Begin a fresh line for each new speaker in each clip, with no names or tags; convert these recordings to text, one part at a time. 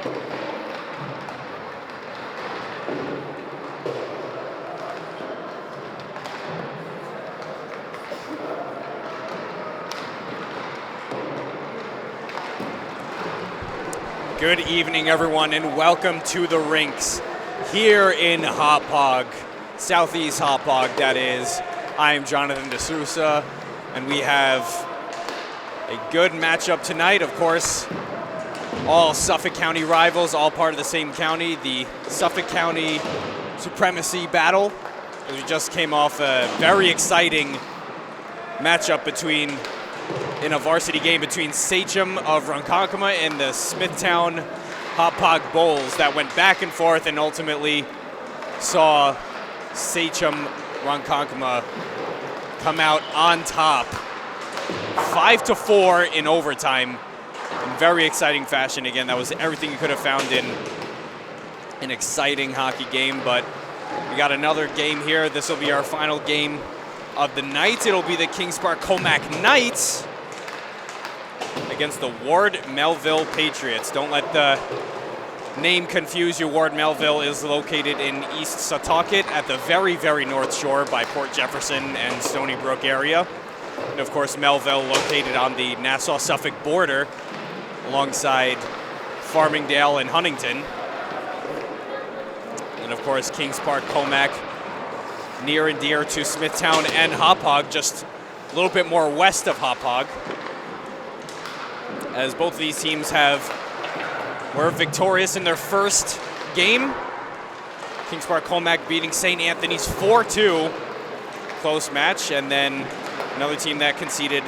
Good evening, everyone, and welcome to the rinks here in Hauppauge, Southeast Hauppauge, that is. I am Jonathan D'Souza, and we have a good matchup tonight. Of course, all Suffolk County rivals, all part of the same county, the Suffolk County supremacy battle. We just came off a very exciting matchup in a varsity game between Sachem of Ronkonkoma and the Smithtown Hauppauge Bulls that went back and forth and ultimately saw Sachem Ronkonkoma come out on top 5-4 in overtime in very exciting fashion. Again, that was everything you could have found in an exciting hockey game, but we got another game here. This will be our final game of the night. It'll be the Kings Park Comac Knights against the Ward Melville Patriots. Don't let the name confuse you. Ward Melville is located in East Setauket at the very, very North Shore by Port Jefferson and Stony Brook area. And of course, Melville located on the Nassau-Suffolk border alongside Farmingdale and Huntington. And of course, Kings Park Comac, near and dear to Smithtown and Hauppauge, just a little bit more west of Hauppauge, as both of these teams were victorious in their first game. Kings Park Comac beating St. Anthony's 4-2, close match, and then another team that conceded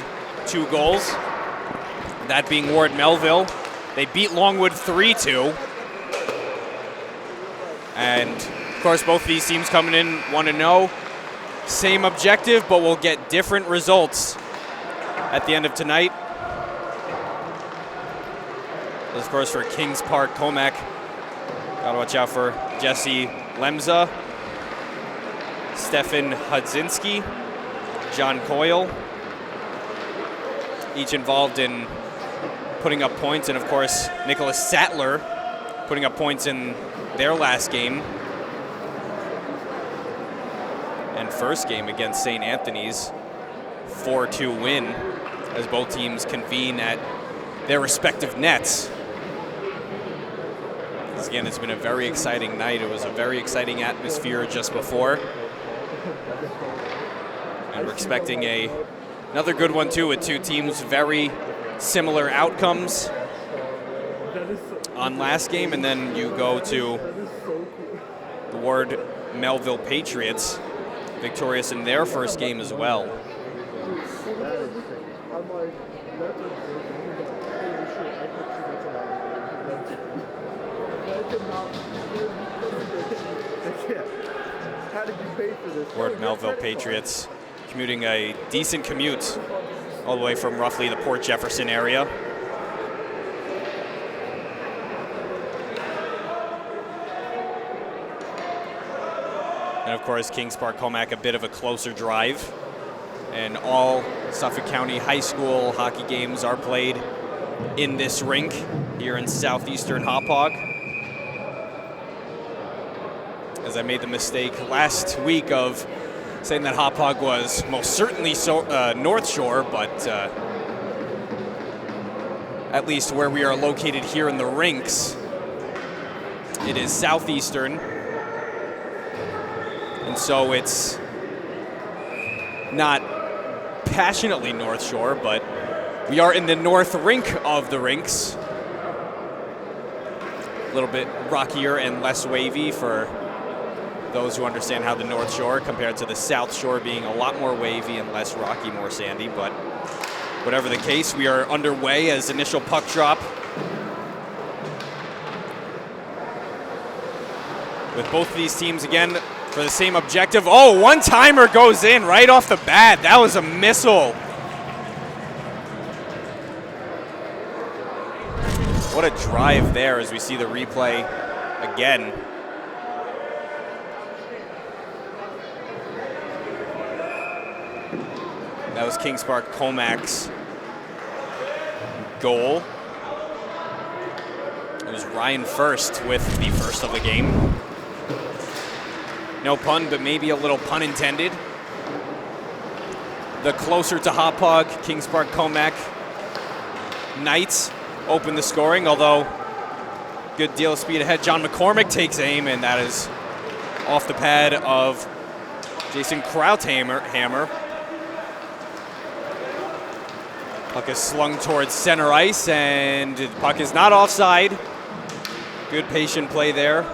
2 goals, that being Ward Melville. They beat Longwood 3-2. And of course, both of these teams coming in 1-0. Same objective, but we'll get different results at the end of tonight. Of course, for Kings Park Comac, gotta watch out for Jesse Lemza, Stefan Hudzinski, John Coyle, each involved in putting up points, and of course, Nicholas Sattler putting up points in their last game and first game against St. Anthony's, 4-2 win, as both teams convene at their respective nets. Again, it's been a very exciting night. It was a very exciting atmosphere just before. And we're expecting another good one, too, with two teams very similar outcomes on last game. And then you go to the Ward Melville Patriots, victorious in their first game as well. Ward Melville Patriots commuting a decent commute all the way from roughly the Port Jefferson area. And of course, Kings Park Comac, a bit of a closer drive. And all Suffolk County high school hockey games are played in this rink here in southeastern Hauppauge. As I made the mistake last week of saying that Hauppauge was most certainly North Shore, but at least where we are located here in the rinks, it is southeastern. And so it's not passionately North Shore, but we are in the north rink of the rinks. A little bit rockier and less wavy for those who understand how the North Shore compared to the South Shore being a lot more wavy and less rocky, more sandy. But whatever the case, we are underway as initial puck drop with both of these teams again for the same objective. Oh, one-timer goes in right off the bat. That was a missile. What a drive there as we see the replay again. That was Kings Park Comac's goal. It was Ryan First with the first of the game. No pun, but maybe a little pun intended. The closer to Hauppauge, Kings Park Comac Knights open the scoring, although good deal of speed ahead. John McCormick takes aim, and that is off the pad of Jason Krauthammer. Puck is slung towards center ice, and the puck is not offside. Good patient play there.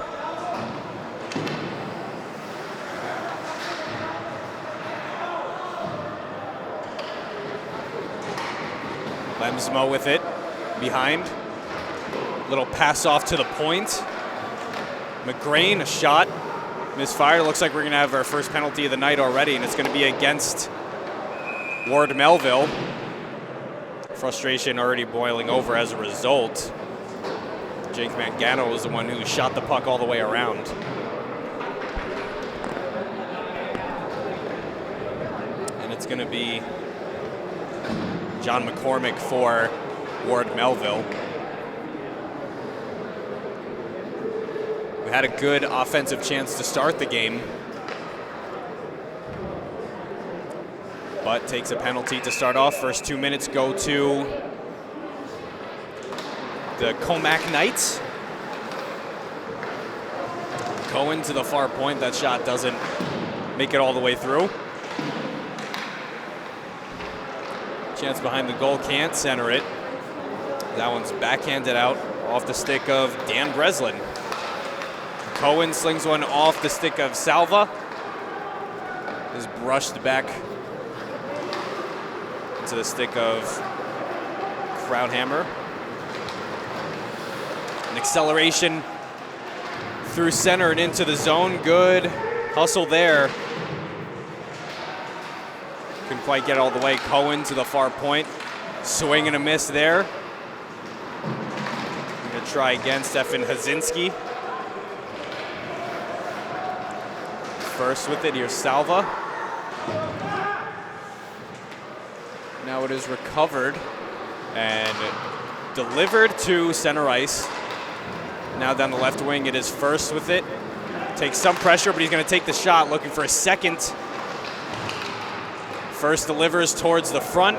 Lemsmo with it, behind. Little pass off to the point. McGrain, a shot, misfired. Looks like we're gonna have our first penalty of the night already, and it's gonna be against Ward Melville. Frustration already boiling over as a result. Jake Mangano was the one who shot the puck all the way around. And it's gonna be John McCormick for Ward Melville. We had a good offensive chance to start the game, but takes a penalty to start off. First 2 minutes go to the Comac Knights. Cohen to the far point. That shot doesn't make it all the way through. Chance behind the goal, can't center it. That one's backhanded out off the stick of Dan Breslin. Cohen slings one off the stick of Salva. Is brushed back into the stick of Krauthammer. An acceleration through center and into the zone. Good hustle there. Couldn't quite get all the way. Cohen to the far point. Swing and a miss there. Gonna try again, Stefan Hazinski. First with it, here's Salva. Now it is recovered and delivered to center ice. Now down the left wing, it is First with it. Takes some pressure, but he's gonna take the shot, looking for a second. First delivers towards the front.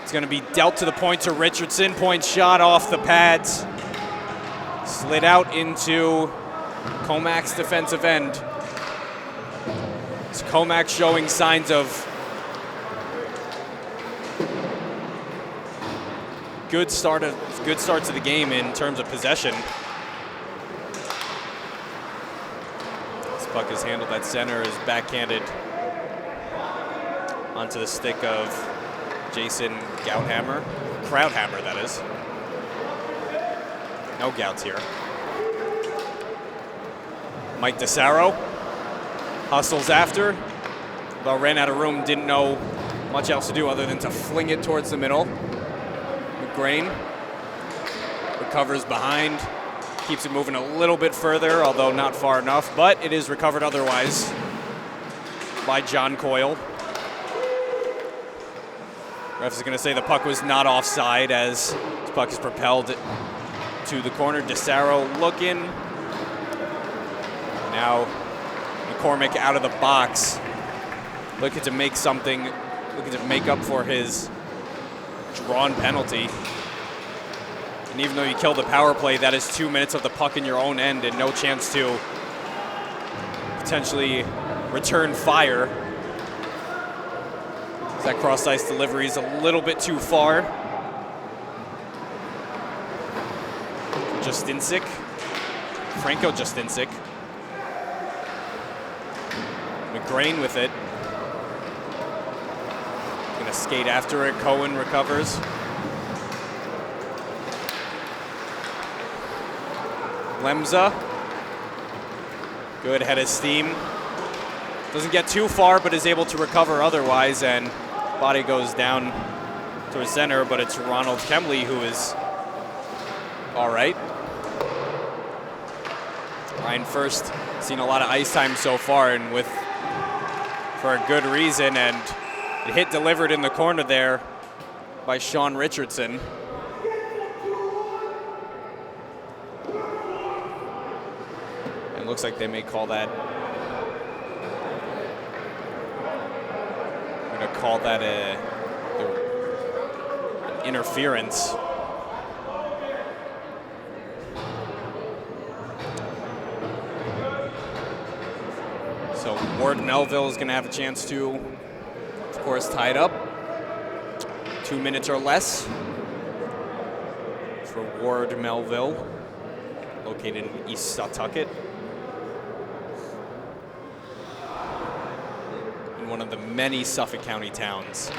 It's gonna be dealt to the point to Richardson. Point shot off the pads. Slid out into Comac's defensive end. It's Comac showing signs of good start to the game in terms of possession. This puck is handled at center, is backhanded onto the stick of Jason Krauthammer, that is. No Gouts here. Mike DeSaro hustles after, but ran out of room, didn't know much else to do other than to fling it towards the middle. McGrain recovers behind, keeps it moving a little bit further, although not far enough, but it is recovered otherwise by John Coyle. Refs is going to say the puck was not offside as this puck is propelled to the corner. DeSaro looking. Now McCormick out of the box, looking to make something, looking to make up for his drawn penalty. And even though you kill the power play, that is 2 minutes of the puck in your own end and no chance to potentially return fire. That cross-ice delivery is a little bit too far. Franco Justinsik. McGrain with it. Gonna skate after it. Cohen recovers. Lemza. Good head of steam. Doesn't get too far, but is able to recover otherwise, and body goes down towards center, but it's Ronald Kemley who is all right. Ryan First seen a lot of ice time so far, and for a good reason, and it hit delivered in the corner there by Sean Richardson. Looks like they may call that. I'm going to call that an interference. So Ward Melville is going to have a chance to, of course, tie it up. 2 minutes or less for Ward Melville, located in East Setauket. In one of the many Suffolk County towns.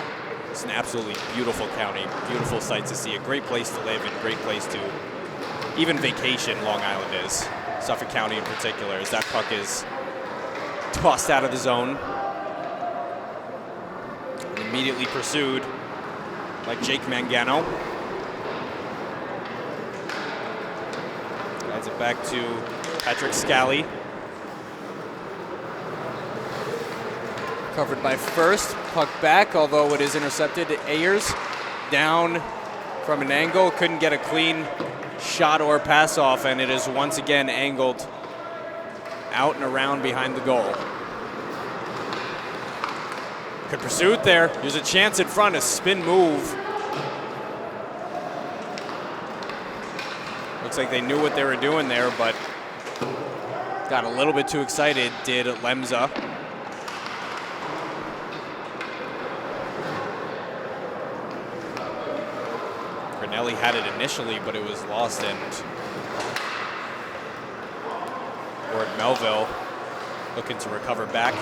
It's an absolutely beautiful county, beautiful sight to see, a great place to live and great place to even vacation. Long Island is, Suffolk County in particular, as that puck is tossed out of the zone. Immediately pursued by Jake Mangano. Guides it back to Patrick Scally. Covered by first, puck back, although it is intercepted. Ayers down from an angle, couldn't get a clean shot or pass off, and it is once again angled out and around behind the goal. Good pursuit there. There's a chance in front, a spin move. Looks like they knew what they were doing there, but got a little bit too excited, did Lemza. Granelli had it initially, but it was lost, and Ward Melville looking to recover back.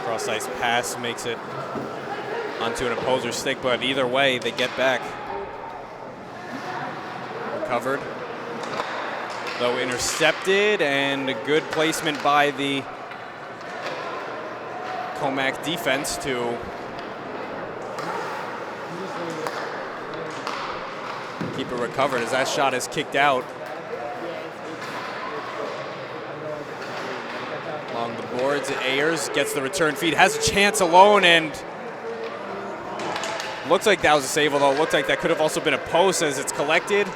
Cross-ice pass makes it onto an opposer's stick, but either way, they get back. Recovered, though intercepted, and a good placement by the Comac defense to keep it recovered as that shot is kicked out. Along the boards, Ayers gets the return feed, has a chance alone, and looks like that was a save, although it looked like that could have also been a post as it's collected.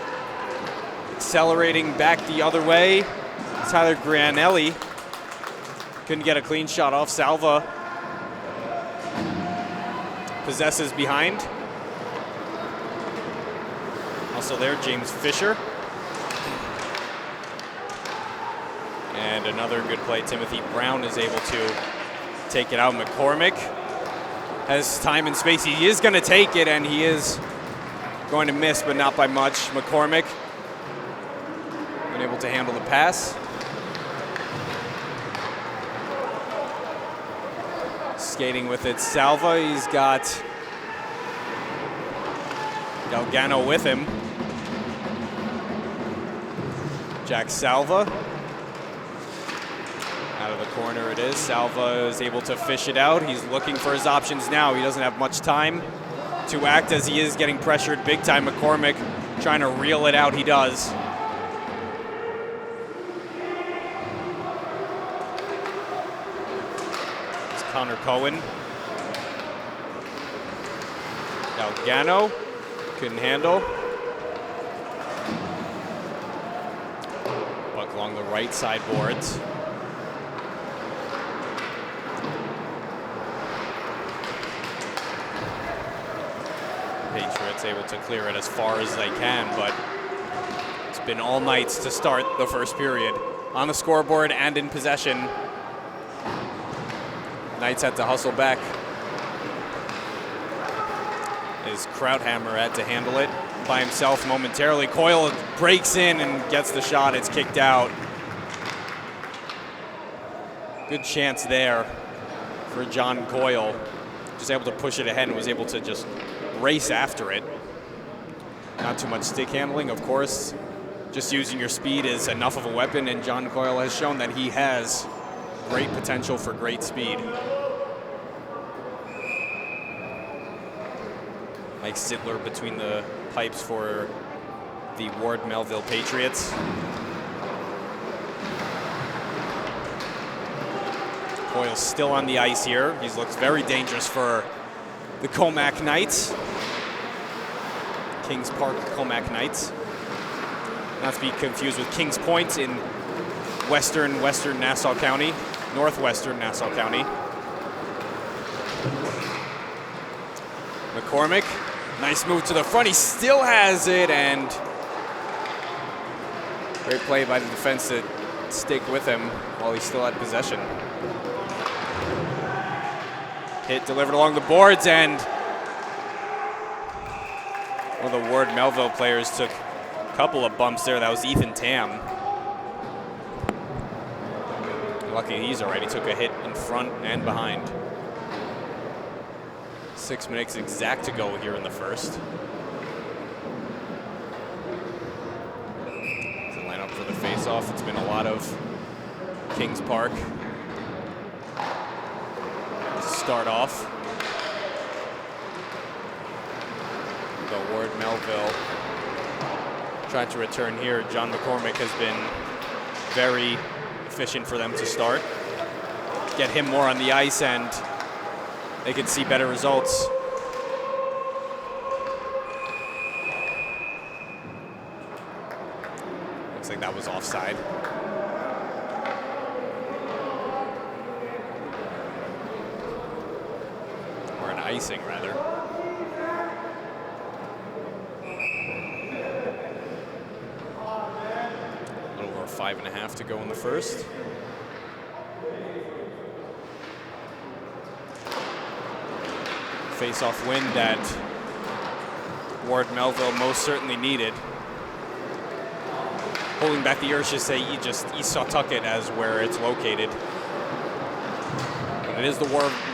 Accelerating back the other way, Tyler Granelli couldn't get a clean shot off. Salva possesses behind. Also there, James Fisher. And another good play, Timothy Brown is able to take it out. McCormick has time and space. He is going to take it, and he is going to miss, but not by much. McCormick been able to handle the pass. Skating with it, Salva. He's got Delgano with him. Jack Salva. Out of the corner it is. Salva is able to fish it out. He's looking for his options now. He doesn't have much time to act as he is getting pressured big time. McCormick trying to reel it out. He does. It's Connor Cohen. Delgano couldn't handle. Buck along the right side boards. Patriots able to clear it as far as they can, but it's been all Knights to start the first period. On the scoreboard and in possession, Knights had to hustle back as Krauthammer had to handle it by himself momentarily. Coyle breaks in and gets the shot. It's kicked out. Good chance there for John Coyle. Just able to push it ahead and was able to just race after it. Not too much stick handling, of course. Just using your speed is enough of a weapon, and John Coyle has shown that he has great potential for great speed. Mike Sidler between the pipes for the Ward Melville Patriots. Coyle's still on the ice here. He looks very dangerous for the Comac Knights. Kings Park Comac Knights. not to be confused with Kings Point in western Nassau County, northwestern Nassau County. McCormick, nice move to the front. He still has it, and great play by the defense to stick with him while he still had possession. Hit delivered along the boards, and one of the Ward Melville players took a couple of bumps there. That was Ethan Tam. Lucky he's all right. He took a hit in front and behind. 6 minutes exact to go here in the first. To line up for the face-off. It's been a lot of Kings Park to start off. The Ward Melville trying to return here. John McCormick has been very efficient for them to start. Get him more on the ice and they could see better results. Looks like that was offside. Or an icing, rather. A little over 5.5 to go in the first. Face-off win that Ward Melville most certainly needed. Holding back the urge to say East Sawtucket as where it's located. But it is the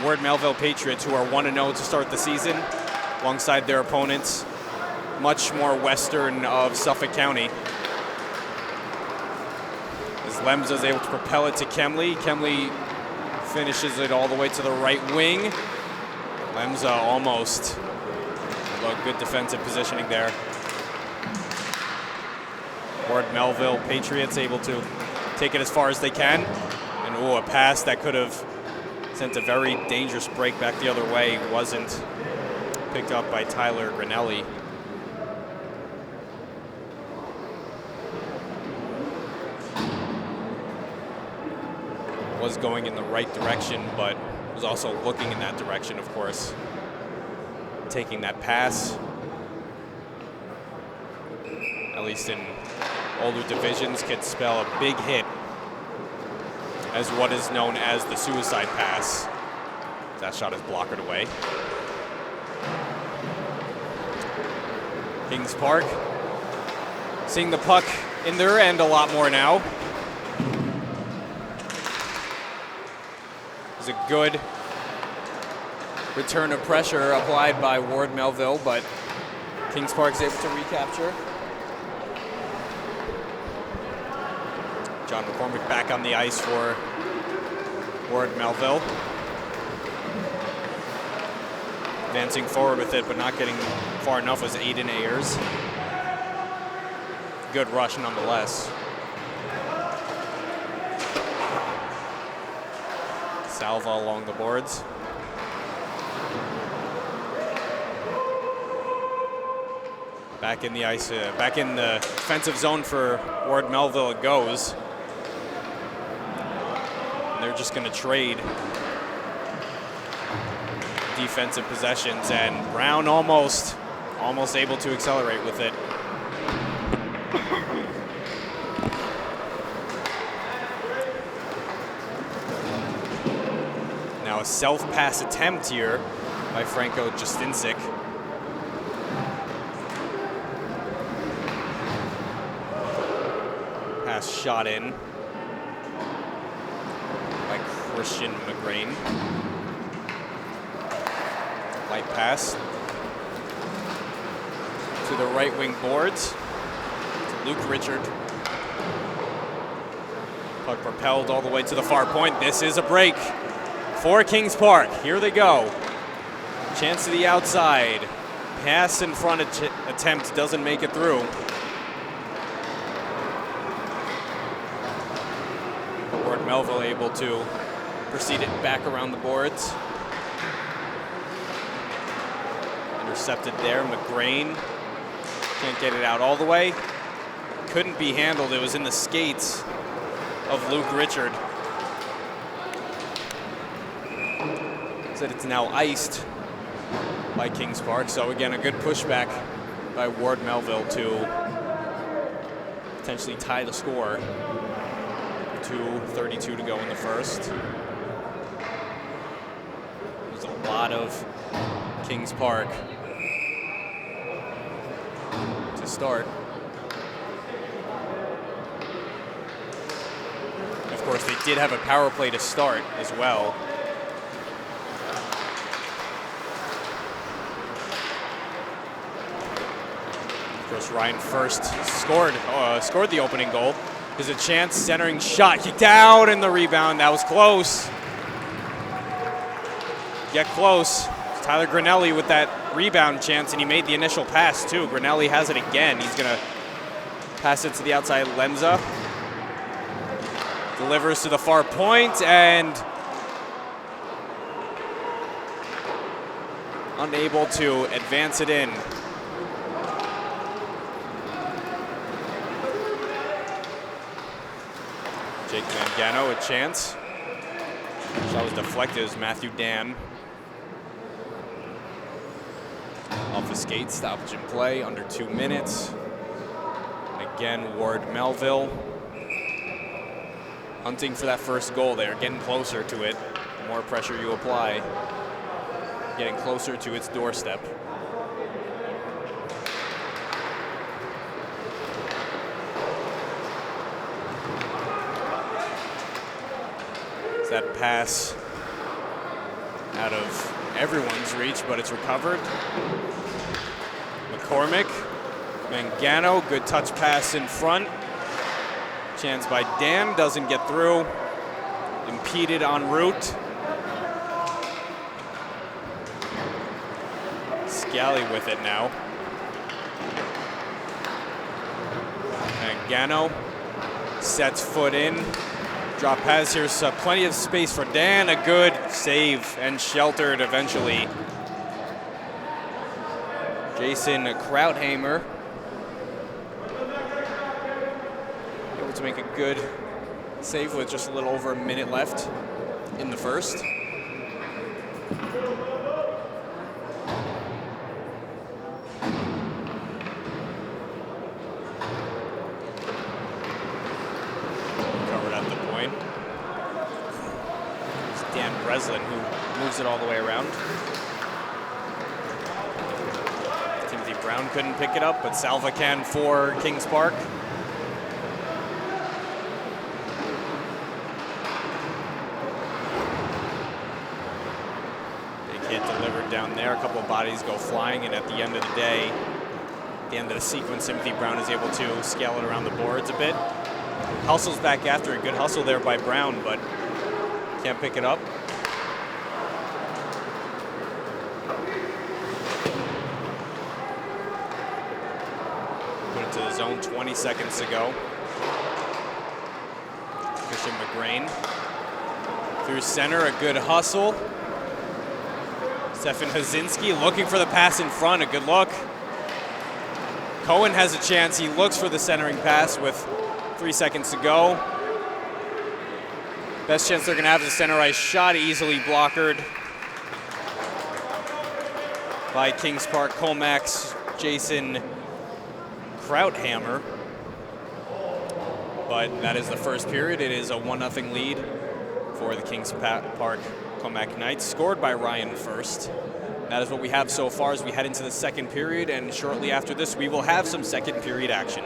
Ward Melville Patriots who are 1-0 to start the season, alongside their opponents, much more western of Suffolk County. As Lemza is able to propel it to Kemley. Kemley finishes it all the way to the right wing. Lemza almost. Good defensive positioning there. Ward Melville Patriots able to take it as far as they can. And a pass that could have sent a very dangerous break back the other way wasn't picked up by Tyler Granelli. Was going in the right direction, but was also looking in that direction, of course. Taking that pass, at least in older divisions, could spell a big hit as what is known as the suicide pass. That shot is blocked away. Kings Park seeing the puck in their end a lot more now. It was a good return of pressure applied by Ward Melville, but Kings Park is able to recapture. John McCormick back on the ice for Ward Melville. Advancing forward with it, but not getting far enough was Aiden Ayers. Good rush nonetheless. Salva along the boards. Back in the ice, back in the defensive zone for Ward Melville it goes. And they're just going to trade defensive possessions, and Brown almost able to accelerate with it. Now a self-pass attempt here by Franco Justinsik. Pass shot in by Christian McGrain. Light pass to the right wing boards to Luke Richard. Puck propelled all the way to the far point. This is a break for Kings Park. Here they go. Chance to the outside. Pass in front attempt doesn't make it through. Ward Melville able to proceed it back around the boards. Intercepted there. McGrain can't get it out all the way. couldn't be handled. It was in the skates of Luke Richard. Said it's now iced by Kings Park. So again, a good pushback by Ward Melville to potentially tie the score. 2:32 to go in the first. There's a lot of Kings Park to start. Of course, they did have a power play to start as well. Of course, Ryan first scored the opening goal. There's a chance, centering shot, kicked out, and the rebound. That was close. Get close. Tyler Grinelli with that rebound chance, and he made the initial pass too. Grinelli has it again. He's gonna pass it to the outside. Lemza delivers to the far point, and unable to advance it in. Jake Mangano a chance. Shot was deflected as Matthew Dan. Off the skate, stoppage in play, under 2 minutes. And again, Ward Melville hunting for that first goal there, getting closer to it. The more pressure you apply, getting closer to its doorstep. That pass out of everyone's reach, but it's recovered. McCormick, Mangano, good touch pass in front. Chance by Dan, doesn't get through. Impeded en route. Scally with it now. Mangano sets foot in. Drop pass, here's plenty of space for Dan, a good save and sheltered eventually. Jason Krauthammer able to make a good save with just a little over a minute left in the first. Who moves it all the way around. Timothy Brown couldn't pick it up, but Salva can for Kings Park. Big hit delivered down there. A couple of bodies go flying, and at the end of the day, at the end of the sequence, Timothy Brown is able to scale it around the boards a bit. Hustles back after a good hustle there by Brown, but can't pick it up. Put it to the zone, 20 seconds to go. Christian McGrain through center, a good hustle. Stefan Hazinski looking for the pass in front, a good look. Cohen has a chance, he looks for the centering pass with 3 seconds to go. Best chance they're going to have is a center ice shot, easily blockered by Kings Park Colmax Jason Krauthammer. But that is the first period. It is a 1-0 lead for the Kings Park Colmac Knights, scored by Ryan first. That is what we have so far as we head into the second period, and shortly after this, we will have some second period action.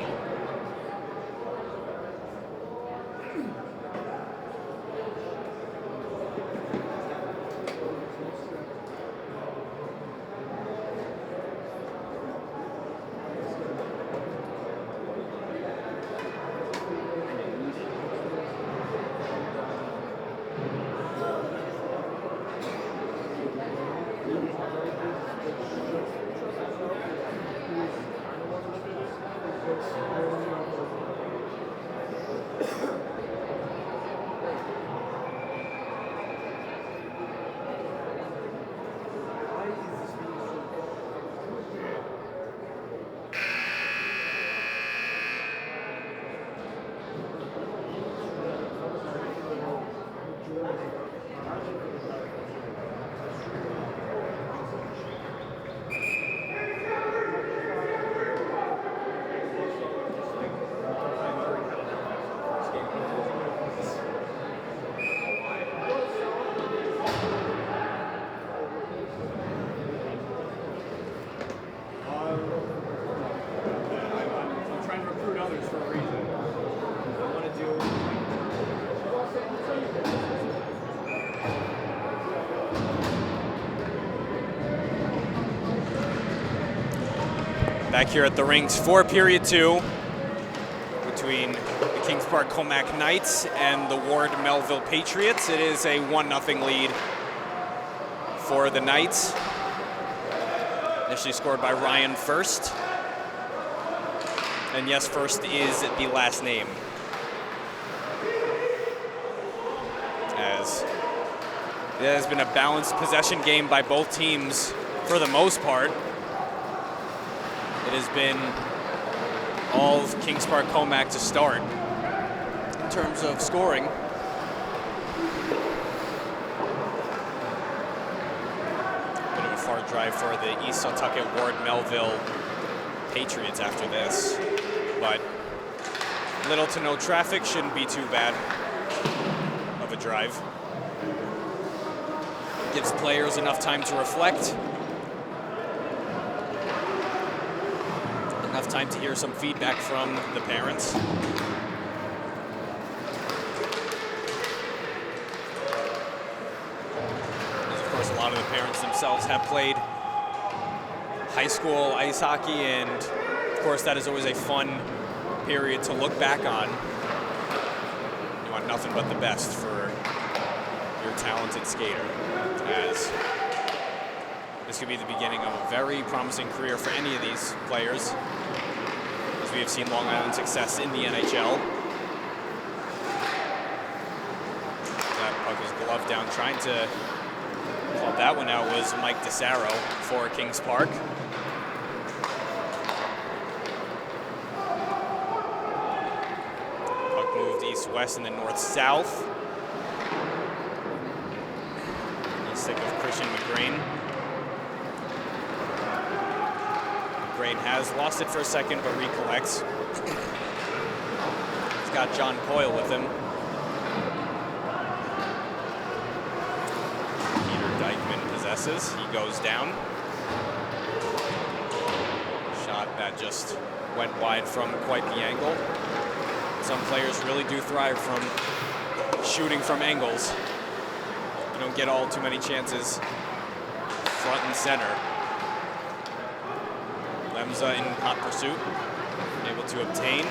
Back here at the rinks for period 2 between the Kings Park Comac Knights and the Ward Melville Patriots. It is a 1-0 lead for the Knights. Initially scored by Ryan First. And yes, First is the last name. As it has been a balanced possession game by both teams for the most part. It has been all of Kings Park Comac to start in terms of scoring. Bit of a far drive for the East Setauket Ward Melville Patriots after this, but little to no traffic, shouldn't be too bad of a drive. Gives players enough time to reflect, enough time to hear some feedback from the parents. As of course, a lot of the parents themselves have played high school ice hockey, and of course that is always a fun period to look back on. You want nothing but the best for your talented skater, as this could be the beginning of a very promising career for any of these players, as we have seen Long Island success in the NHL. That puck was gloved down. Trying to call that one out was Mike DeSaro for Kings Park. Puck moved east-west and then north-south. Stick of Christian McGrain. McGrain has lost it for a second, but recollects. He's got John Coyle with him. Peter Dykeman possesses. He goes down. Shot that just went wide from quite the angle. Some players really do thrive from shooting from angles. You don't get all too many chances front and center. Lemza in hot pursuit, able to obtain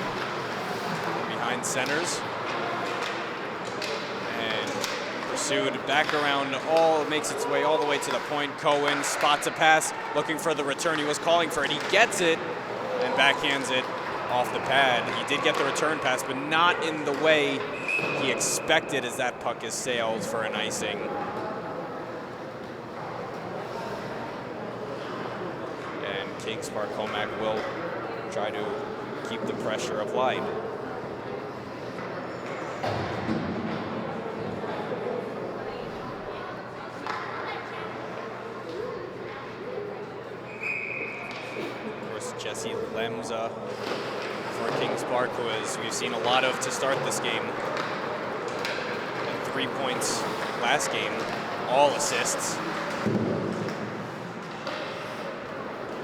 behind centers. And pursued back around, makes its way all the way to the point. Cohen spots a pass, looking for the return. He was calling for it. He gets it and backhands it off the pad. He did get the return pass, but not in the way he expected, as that puck is sailed for an icing. And Kings Park Comac will try to keep the pressure applied. Of course, Jesse Lemza for Kings Park, who we've seen a lot of to start this game. 3 points last game, all assists.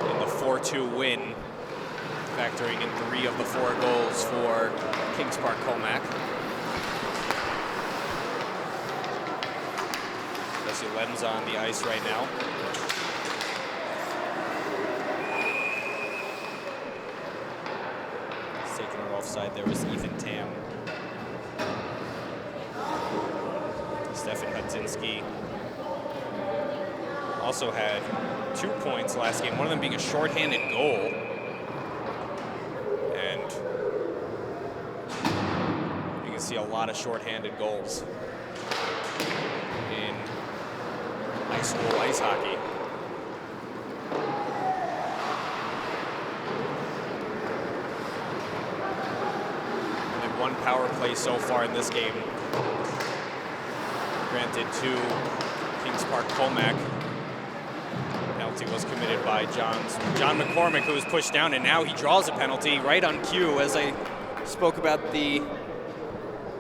In the 4-2 win, factoring in 3 of the 4 goals for Kings Park Comac. Jesse Lemza on the ice right now. He's taking it offside. There was Ethan Tam. Stefan Hudzinski also had 2 points last game, one of them being a shorthanded goal. And you can see a lot of shorthanded goals in high school ice hockey. And 1 power play so far in this game, granted to Kings Park Comac. Penalty was committed by John McCormick, who was pushed down, and now he draws a penalty right on cue. As I spoke about the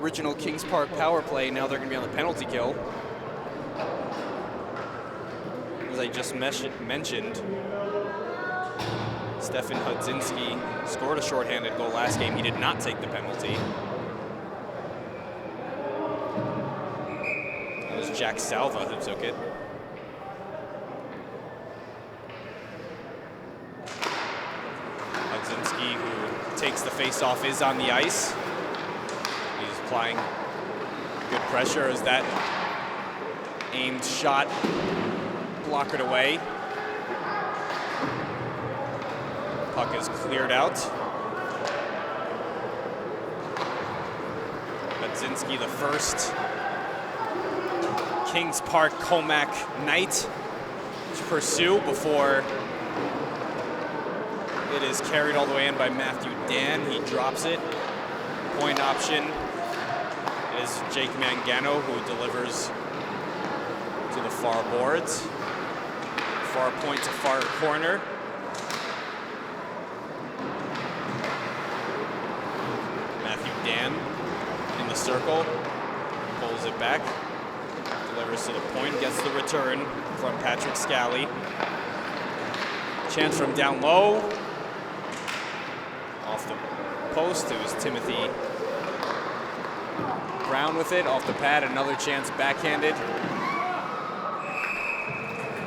original Kings Park power play, now they're going to be on the penalty kill. As I just mentioned, Stefan Hudzinski scored a shorthanded goal last game. He did not take the penalty. Jack Salva who took it. Brzezinski, who takes the face-off, is on the ice. He's applying good pressure as that aimed shot blockered away. Puck is cleared out. Brzezinski, the first Kings Park Comac night to pursue before it is carried all the way in by Matthew Dan. He drops it. Point option is Jake Mangano, who delivers to the far boards. Far point to far corner. Matthew Dan in the circle, pulls it back, delivers to the point, gets the return from Patrick Scally. Chance from down low. Off the post, it was Timothy Brown with it. Off the pad, another chance backhanded.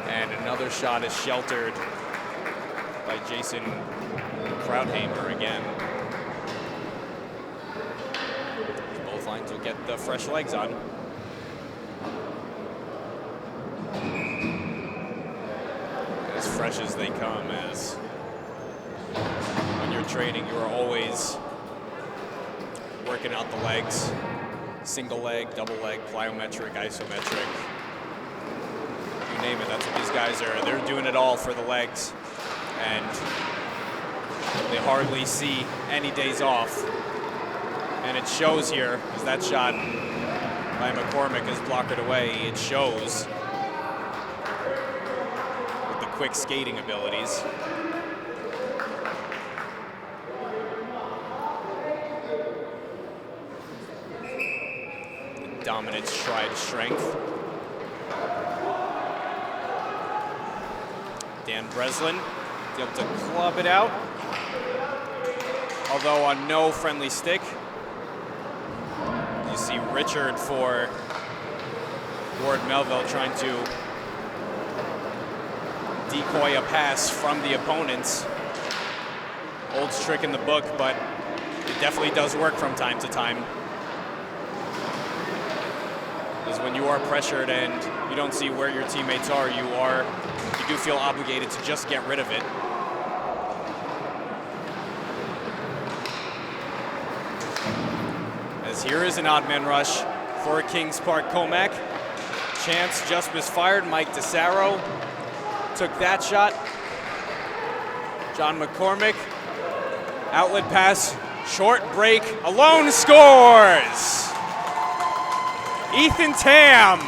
And another shot is sheltered by Jason Krautheimer again. Both lines will get the fresh legs on. As fresh as they come, as when you're training, you are always working out the legs. Single leg, double leg, plyometric, isometric. You name it, that's what these guys are. They're doing it all for the legs. And they hardly see any days off. And it shows here, as that shot by McCormick is blocked away. It shows with the quick skating abilities. The dominant stride strength. Dan Breslin is able to club it out, although on no friendly stick. You see Richard for Ward Melville trying to decoy a pass from the opponents. Old trick in the book, but it definitely does work from time to time. Because when you are pressured and you don't see where your teammates are, you do feel obligated to just get rid of it. As here is an odd man rush for Kings Park Comac. Chance just misfired. Mike DeSaro took that shot. John McCormick, outlet pass, short break, alone scores! Ethan Tam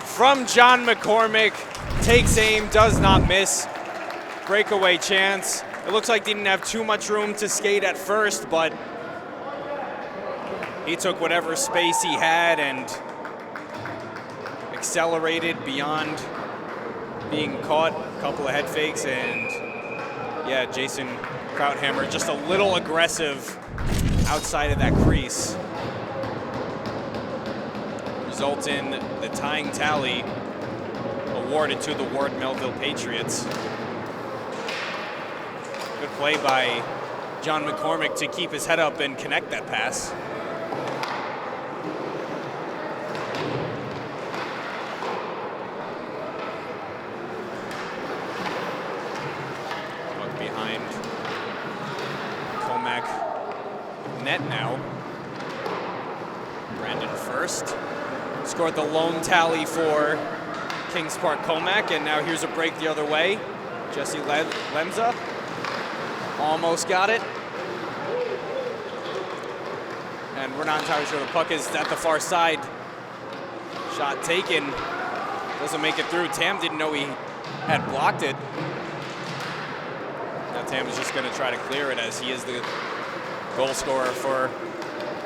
from John McCormick takes aim, does not miss. Breakaway chance. It looks like didn't have too much room to skate at first, but he took whatever space he had and accelerated beyond being caught. A couple of head fakes, and yeah, Jason Krautheimer just a little aggressive outside of that crease. Result in the tying tally awarded to the Ward Melville Patriots. Good play by John McCormick to keep his head up and connect that pass. Puck behind Comac net now. Brandon first. Scored the lone tally for Kings Park Comac, and now here's a break the other way. Jesse Lemza almost got it. And we're not entirely sure the puck is at the far side. Shot taken, doesn't make it through. Tam didn't know he had blocked it. Now Tam is just gonna try to clear it, as he is the goal scorer for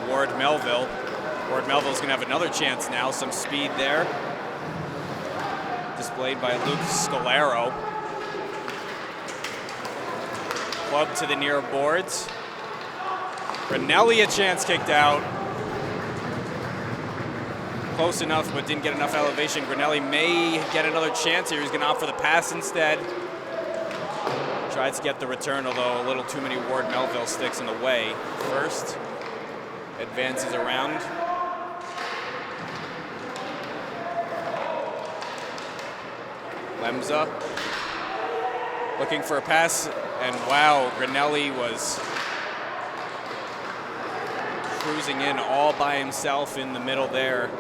Ward Melville. Ward Melville's gonna have another chance now, some speed there. Displayed by Luke Scalero. Club to the near boards. Grinelli a chance kicked out. Close enough, but didn't get enough elevation. Grinelli may get another chance here. He's gonna opt for the pass instead. Tries to get the return, although a little too many Ward Melville sticks in the way. First, advances around. Lemza looking for a pass, and wow, Granelli was cruising in all by himself in the middle there.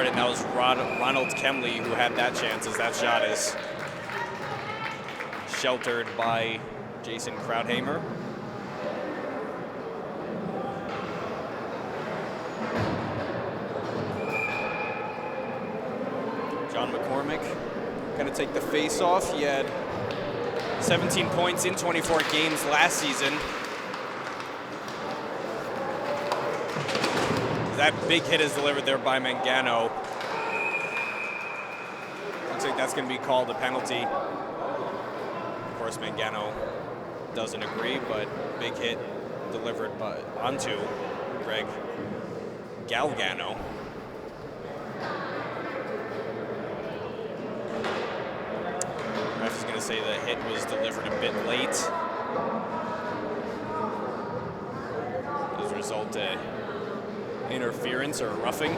And that was Ronald Kemley who had that chance, as that shot is sheltered by Jason Krauthamer. John McCormick gonna take the face off. He had 17 points in 24 games last season. That big hit is delivered there by Mangano. Looks like that's going to be called a penalty. Of course, Mangano doesn't agree, but big hit delivered onto Greg Galgano. Ref is going to say the hit was delivered a bit late. As a result, interference or roughing.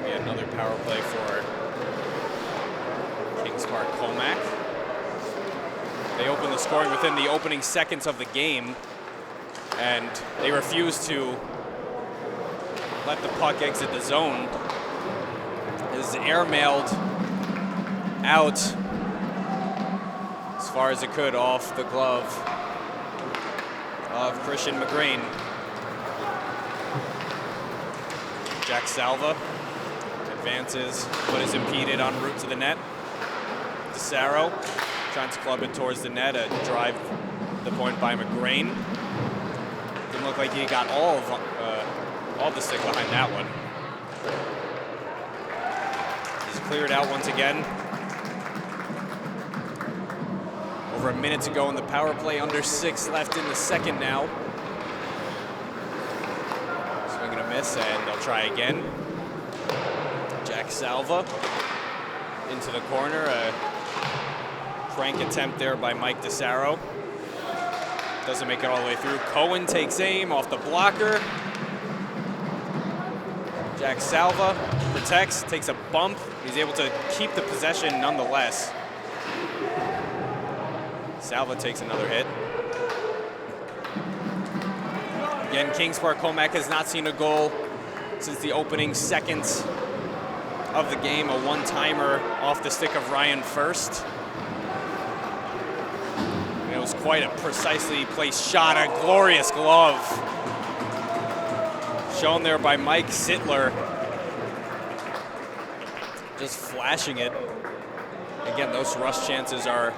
Yet another power play for Kings Park Comac. They open the scoring within the opening seconds of the game, and they refuse to let the puck exit the zone. Is airmailed out as far as it could off the glove of Christian McGrain. Jack Salva advances, but is impeded en route to the net. DeSaro trying to club it towards the net, a drive the point by McGrain. Didn't look like he got all the stick behind that one. Cleared out once again. Over a minute to go in the power play, under 6 left in the second now. Swing and a miss, and they'll try again. Jack Salva into the corner. A crank attempt there by Mike DeSaro. Doesn't make it all the way through. Cohen takes aim off the blocker. Jack Salva protects, takes a bump. He's able to keep the possession nonetheless. Salva takes another hit. Again, Kings Park Comac has not seen a goal since the opening seconds of the game. A one-timer off the stick of Ryan First. And it was quite a precisely placed shot, a glorious glove. Shown there by Mike Sittler. Just flashing it. Again, those rush chances are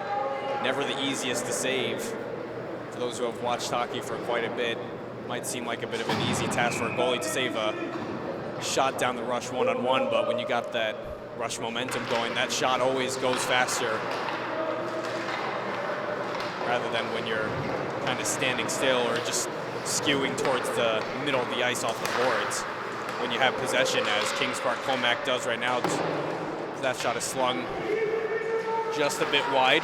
never the easiest to save. For those who have watched hockey for quite a bit, might seem like a bit of an easy task for a goalie to save a shot down the rush one-on-one, but when you got that rush momentum going, that shot always goes faster rather than when you're kind of standing still or just skewing towards the middle of the ice off the boards. When you have possession, as Kings Park Comac does right now, that shot is slung just a bit wide.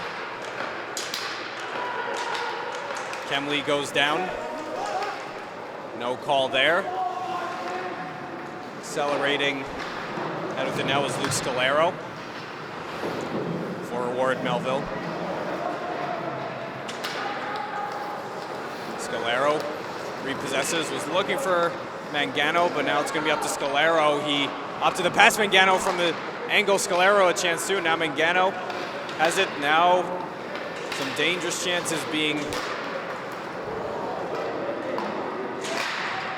Kemley goes down. No call there. Accelerating out of the net was Luke Scalero for Ward Melville. Scalero repossesses, was looking for Mangano, but now it's going to be up to Scalero. He opted to pass Mangano from the angle. Scalero a chance too. Now Mangano has it. Now some dangerous chances being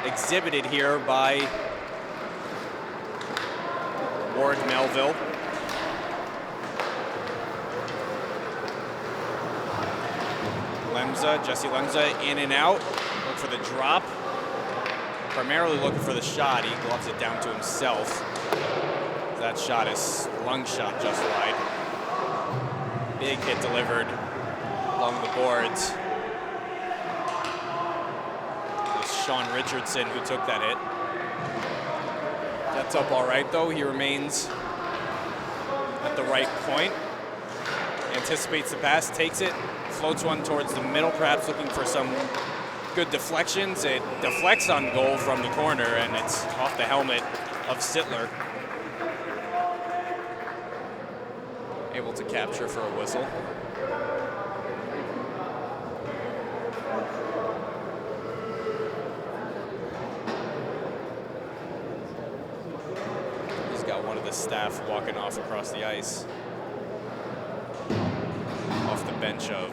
exhibited here by Ward Melville. Jesse Lemza in and out. Look for the drop. Primarily looking for the shot. He gloves it down to himself. That shot is lung shot just wide. Big hit delivered along along the boards. It was Sean Richardson who took that hit. Gets up all right, though. He remains at the right point. Anticipates the pass, takes it, floats one towards the middle, perhaps looking for some good deflections. It deflects on goal from the corner, and it's off the helmet of Sittler. Able to capture for a whistle. He's got one of the staff walking off across the ice. Off the bench of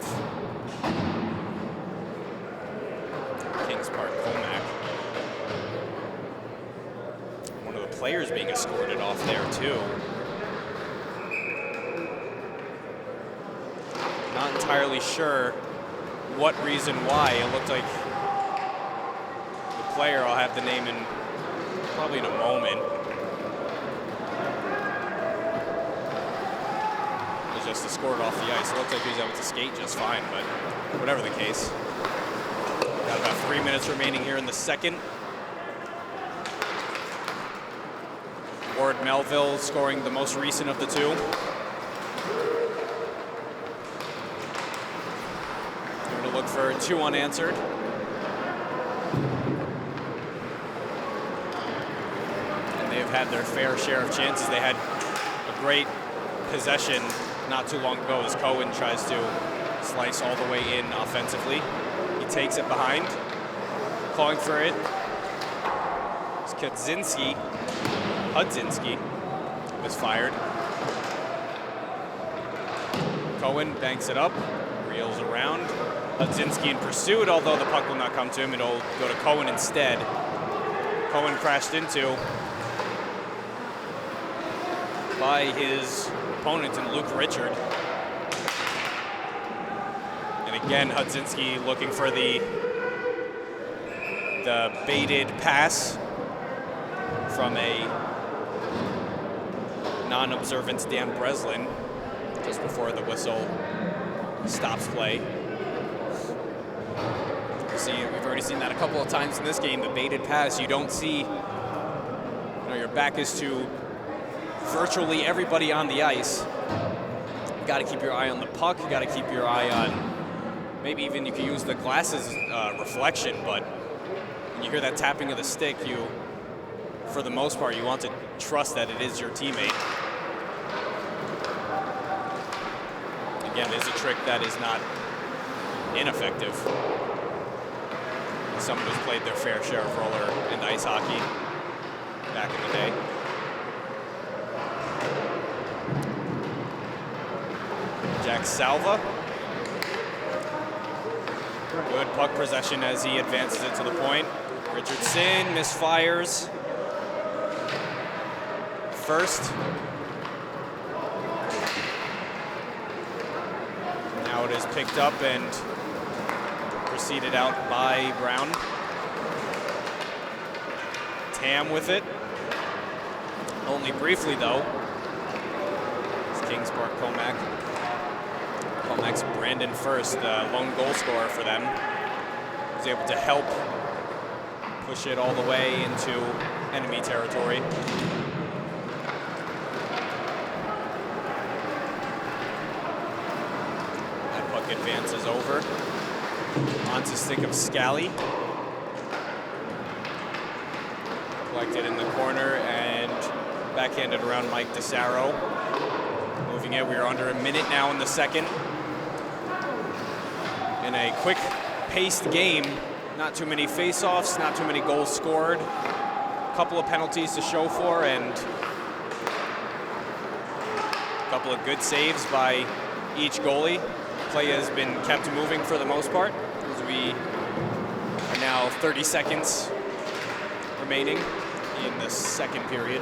Kings Park Comac. One of the players being escorted off there too. Not entirely sure what reason why. It looked like the player, I'll have the name in probably in a moment, was just escorted off the ice. It looked like he was able to skate just fine, but whatever the case. Got about 3 minutes remaining here in the second. Ward Melville scoring the most recent of the two. Going to look for two unanswered. And they've had their fair share of chances. They had a great possession not too long ago as Cohen tries to slice all the way in offensively. He takes it behind, calling for it. It's Hudzinski was fired. Cohen banks it up, reels around. Hudzinski in pursuit, although the puck will not come to him. It'll go to Cohen instead. Cohen crashed into by his opponent in Luke Richard. And again, Hudzinski looking for the baited pass from a non-observant Dan Breslin just before the whistle stops play. We've already seen that a couple of times in this game. The baited pass, you don't see, your back is to virtually everybody on the ice. You got to keep your eye on the puck. You got to keep your eye on, maybe even you can use the glasses reflection, but when you hear that tapping of the stick, for the most part, you want to trust that it is your teammate. Again, it's a trick that is not ineffective. Someone who's played their fair share of roller and ice hockey back in the day. Jack Salva. Good puck possession as he advances it to the point. Richardson misfires. First. Now it is picked up and proceeded out by Brown. Tam with it. Only briefly though. It's Kings Park Comac. Comac's Brandon First, the lone goal scorer for them, was able to help push it all the way into enemy territory. That puck advances over onto stick of Scally. Collected in the corner and backhanded around Mike DeSaro. Moving it, we are under a minute now in the second. In a quick-paced game, not too many face-offs, not too many goals scored. A couple of penalties to show for, and a couple of good saves by each goalie. Play has been kept moving for the most part, as we are now 30 seconds remaining in the second period.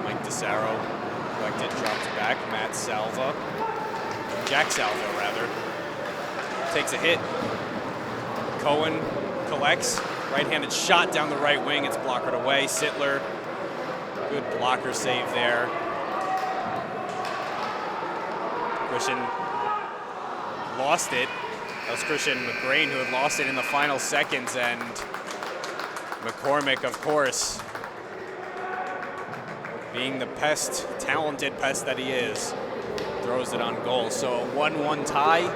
Mike DeSaro collected, dropped back. Matt Salva, Jack Salva rather, takes a hit. Cohen collects, right-handed shot down the right wing. It's blockered away. Sittler, good blocker save there. Christian lost it. That was Christian McGrain who had lost it in the final seconds, and McCormick, of course, being the pest, talented pest that he is, throws it on goal. So a 1-1 tie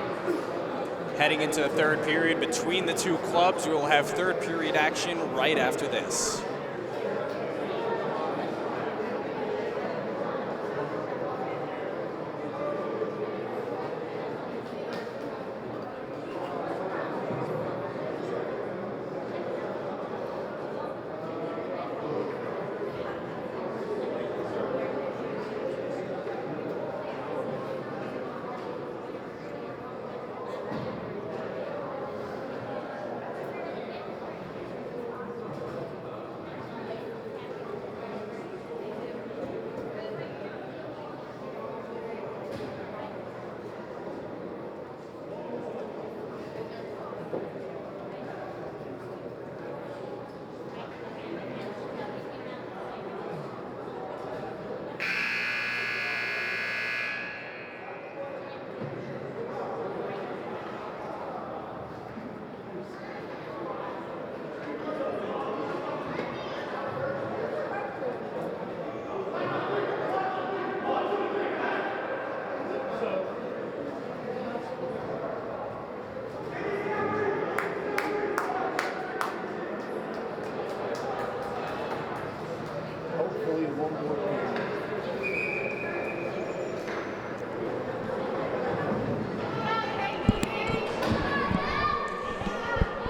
heading into the third period between the two clubs. We will have third period action right after this.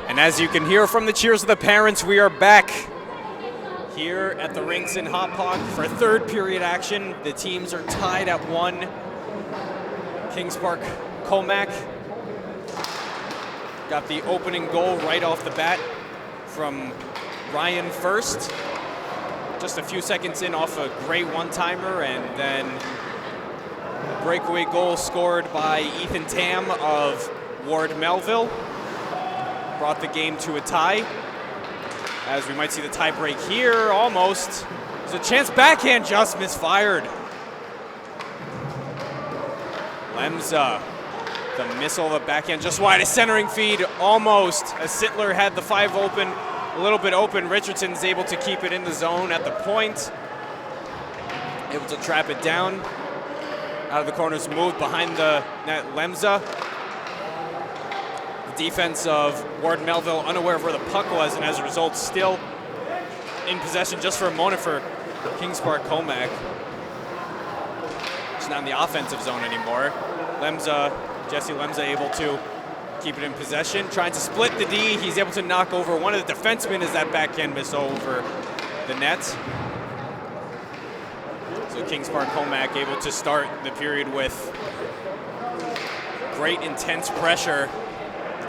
And as you can hear from the cheers of the parents, we are back here at the rinks in Hauppauge for third period action. The teams are tied at 1. Kings Park Comac got the opening goal right off the bat from Ryan First. Just a few seconds in off a great one-timer, and then a breakaway goal scored by Ethan Tam of Ward Melville brought the game to a tie. As we might see the tie break here, almost. There's a chance, backhand just misfired. Lemza, the missile, the backhand just wide, a centering feed, almost. As Sittler had the 5 open, a little bit open, Richardson's able to keep it in the zone at the point. Able to trap it down. Out of the corners, moved behind the net, Lemza. Defense of Ward Melville unaware of where the puck was, and as a result still in possession just for a moment for Kings Park Comac. It's not in the offensive zone anymore. Jesse Lemza able to keep it in possession, trying to split the D. He's able to knock over one of the defensemen as that backhand miss over the net. So Kings Park Comac able to start the period with great intense pressure.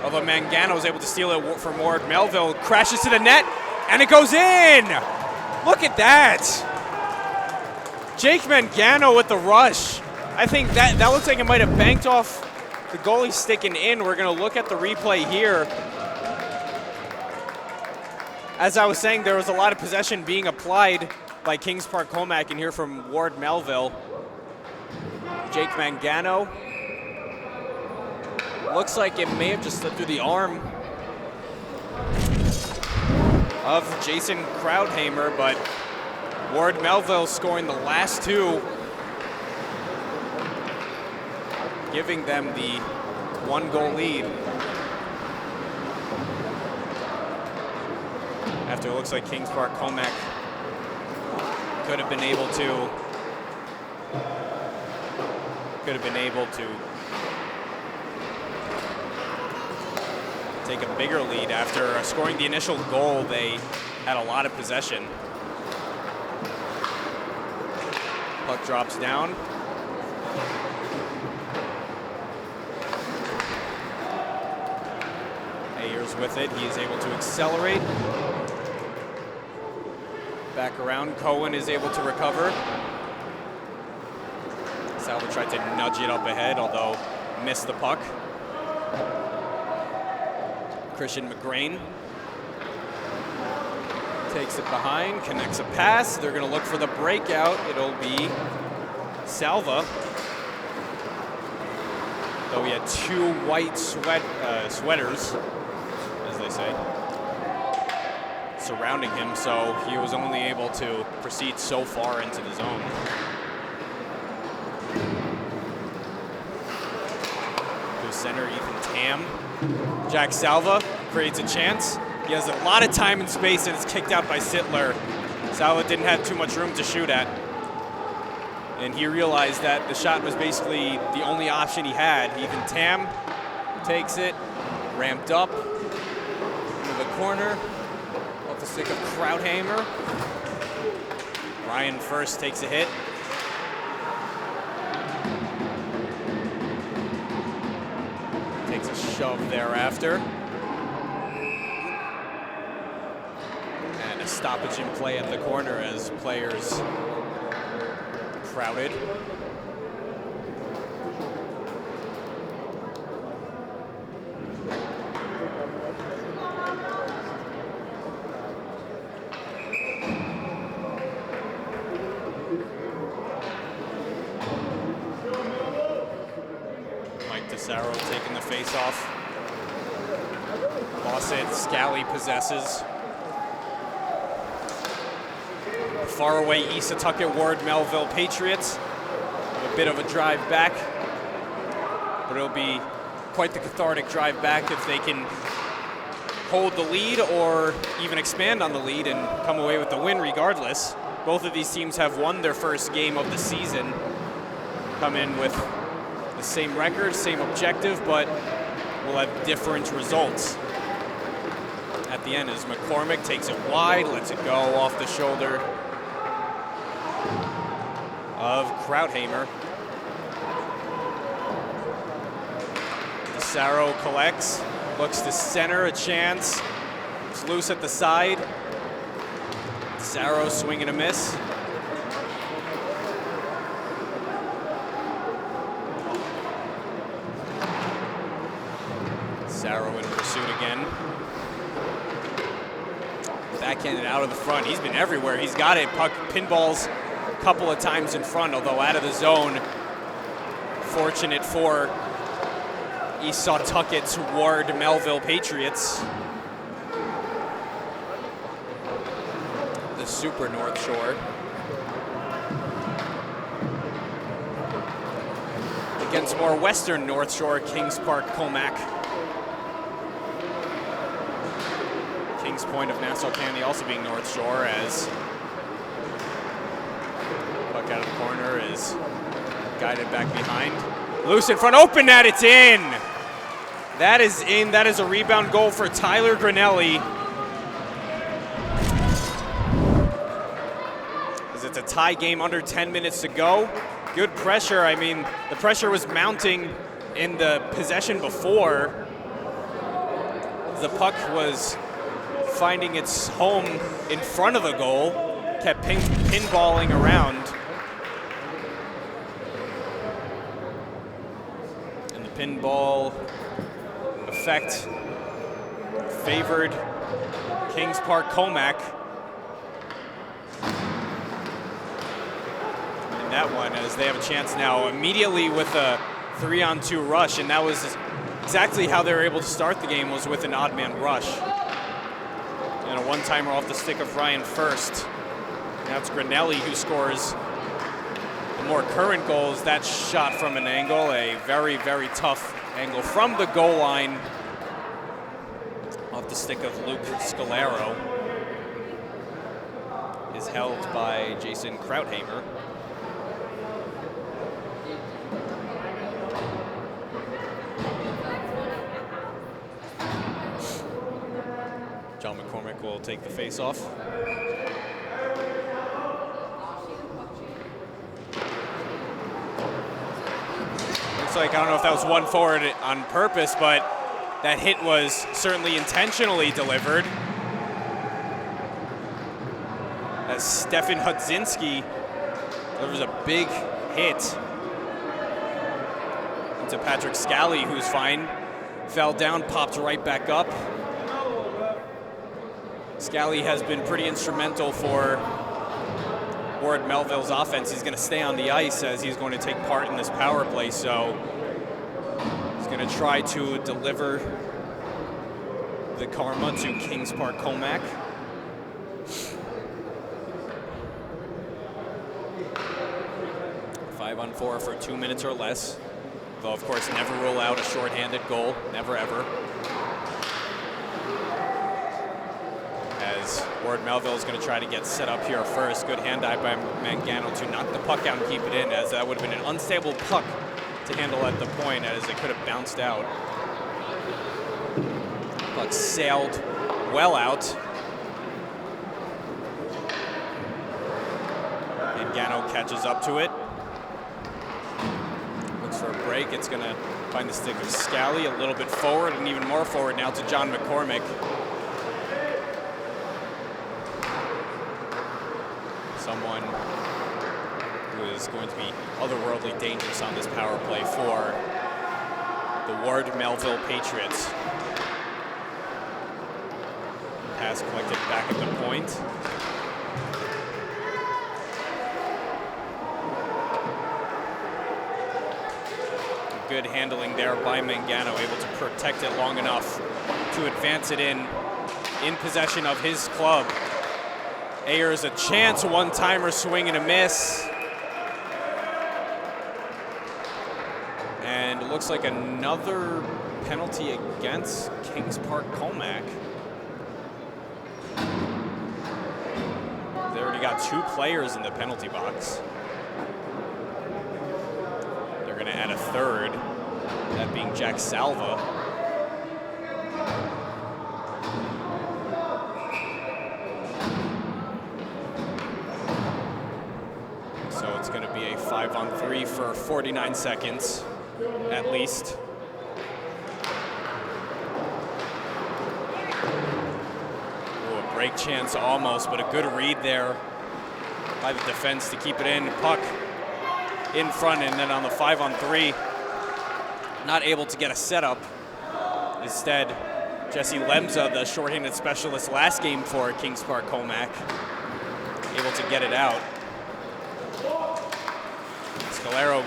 Although Mangano was able to steal it from Ward Melville, crashes to the net, and it goes in! Look at that! Jake Mangano with the rush. I think that looks like it might have banked off the goalie sticking in. We're gonna look at the replay here. As I was saying, there was a lot of possession being applied by Kings Park Comac, and here from Ward Melville. Jake Mangano. Looks like it may have just slipped through the arm of Jason Krauthamer, but Ward Melville scoring the last 2, giving them the 1-goal lead. After it looks like Kings Park Comac could have been able to take a bigger lead. After scoring the initial goal, they had a lot of possession. Puck drops down. Ayers with it. He is able to accelerate. Back around. Cohen is able to recover. Salva tried to nudge it up ahead, although missed the puck. Christian McGrain takes it behind, connects a pass. They're going to look for the breakout. It'll be Salva. though he had 2 white sweaters, as they say, surrounding him, so he was only able to proceed so far into the zone. To center, Ethan Tam. Jack Salva creates a chance. He has a lot of time and space, and it's kicked out by Sittler. Salva didn't have too much room to shoot at. And he realized that the shot was basically the only option he had. Ethan Tam takes it, ramped up into the corner, off the stick of Krauthammer. Ryan first takes a hit. Takes a shove thereafter. And a stoppage in play at the corner as players crowded. Sarro taking the face-off. Fawcett, Scally possesses. Far away Isatucket Ward, Melville Patriots. A bit of a drive back, but it'll be quite the cathartic drive back if they can hold the lead or even expand on the lead and come away with the win regardless. Both of these teams have won their first game of the season, come in with the same record, same objective, but will have different results at the end as McCormick takes it wide, lets it go off the shoulder of Krauthammer. Sarro collects, looks to center, a chance. It's loose at the side. Sarro swing and a miss. Sarro in pursuit again. Backhanded out of the front. He's been everywhere. He's got it. Puck pinballs a couple of times in front, although out of the zone. Fortunate for Isatucket's Ward Melville Patriots. The Super North Shore. Against more Western North Shore, Kings Park, Comac. Kings Point of Nassau County also being North Shore as puck out of the corner is guided back behind. Loose in front, open net, it's in! That is in, that is a rebound goal for Tyler Granelli. As it's a tie game, under 10 minutes to go. Good pressure, I mean, the pressure was mounting in the possession before. The puck was finding its home in front of the goal, kept pinballing around. And the pinball effect favored Kings Park Comac. And that one, as they have a chance now immediately with a 3-on-2 rush, and that was exactly how they were able to start the game, was with an odd man rush. And a one-timer off the stick of Ryan first. Now it's Granelli who scores the more current goals. That shot from an angle, a very, very tough angle from the goal line off the stick of Luke Scalero. Is held by Jason Krauthammer. John McCormick will take the face-off. Looks like, I don't know if that was one forward on purpose, but that hit was certainly intentionally delivered. As Stefan Hudzinski delivers a big hit into Patrick Scally, who's fine. Fell down, popped right back up. Scally has been pretty instrumental for Ward Melville's offense. He's going to stay on the ice as he's going to take part in this power play. So going to try to deliver the karma to Kings Park Comac. Five on four for 2 minutes or less. Though, of course, never rule out a shorthanded goal. Never, ever. As Ward Melville is going to try to get set up here first. Good hand-eye by Mangano to knock the puck out and keep it in, as that would have been an unstable puck to handle at the point, as it could have bounced out. Puck sailed well out. Mangano catches up to it. Looks for a break. It's going to find the stick of Scally a little bit forward, and even more forward now to John McCormick. Someone who is going to be otherworldly dangerous on this power play for the Ward Melville Patriots. Pass collected back at the point. Good handling there by Mangano, able to protect it long enough to advance it in possession of his club. Ayers a chance, one-timer, swing and a miss. And it looks like another penalty against Kings Park Comac. They already got 2 players in the penalty box. They're going to add a third, that being Jack Salva. So it's going to be a 5-on-3 for 49 seconds, at least. Break chance almost, but a good read there by the defense to keep it in. Puck in front, and then on the 5-on-3, not able to get a setup. Instead, Jesse Lemza, the shorthanded specialist last game for Kings Park Comac, able to get it out. Scalero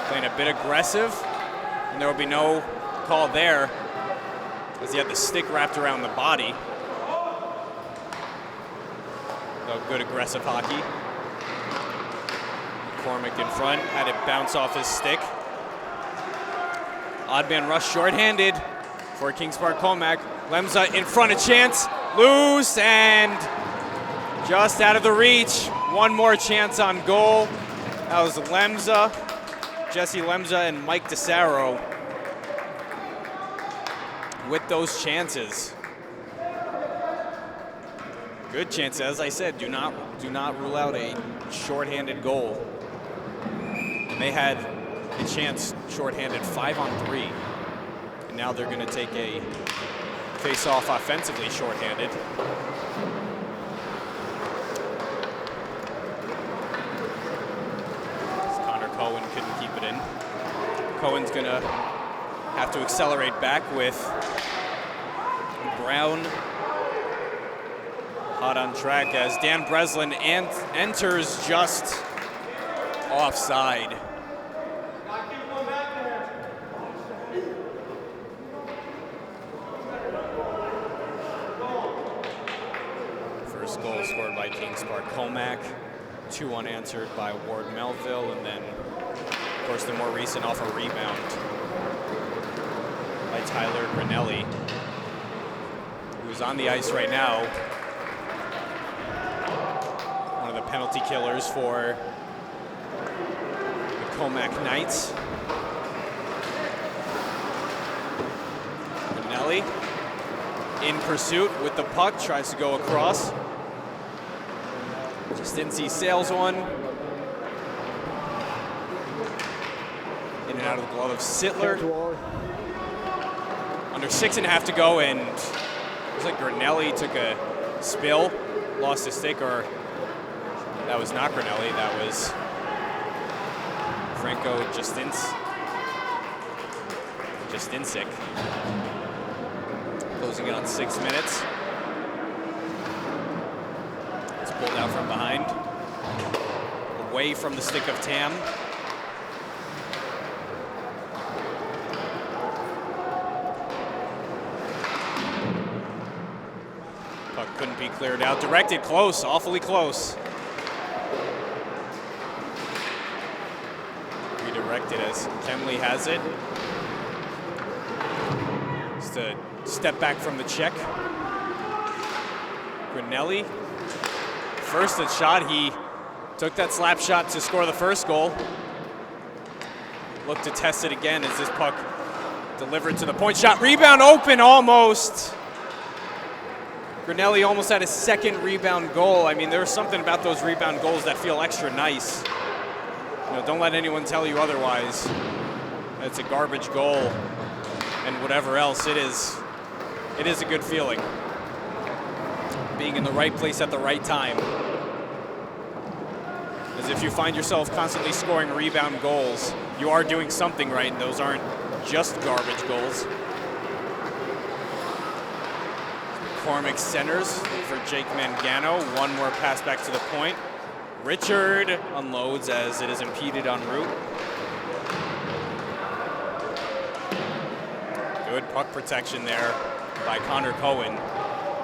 playing a bit aggressive, and there will be no call there as he had the stick wrapped around the body. Good aggressive hockey. McCormick in front, had it bounce off his stick. Odd man rush shorthanded for Kings Park Comac. Lemza in front, a chance, loose, and just out of the reach. One more chance on goal. That was Lemza, Jesse Lemza, and Mike DeSaro with those chances. Good chance, as I said. Do not rule out a shorthanded goal. And they had a chance shorthanded 5-on-3, and now they're going to take a face-off offensively shorthanded. Connor Cohen couldn't keep it in. Cohen's going to have to accelerate back with Brown hot on track as Dan Breslin enters just offside. First goal scored by Kings Park Comac, 2 unanswered by Ward Melville, and then, of course, the more recent off a rebound by Tyler Granelli, who's on the ice right now. The penalty killers for the Comac Knights. Granelli in pursuit with the puck, tries to go across. Just didn't see sails one. In and out of the glove of Sittler. Under 6.5 to go, and it looks like Granelli took a spill, lost his stick, or that was not Granelli, that was Franco Justinsik. Closing it on 6 minutes. It's pulled out from behind. Away from the stick of Tam. Cleared out, directed close, awfully close. Redirected as Kemley has it. Just a step back from the check. Grinelli, first shot, he took that slap shot to score the first goal. Look to test it again as this puck delivered to the point. Shot, rebound open almost. Grinelli almost had his second rebound goal. I mean, there's something about those rebound goals that feel extra nice. You know, don't let anyone tell you otherwise. It's a garbage goal and whatever else it is a good feeling. Being in the right place at the right time. As if you find yourself constantly scoring rebound goals, you are doing something right, and those aren't just garbage goals. McCormick centers for Jake Mangano. One more pass back to the point. Richard unloads as it is impeded en route. Good puck protection there by Connor Cohen.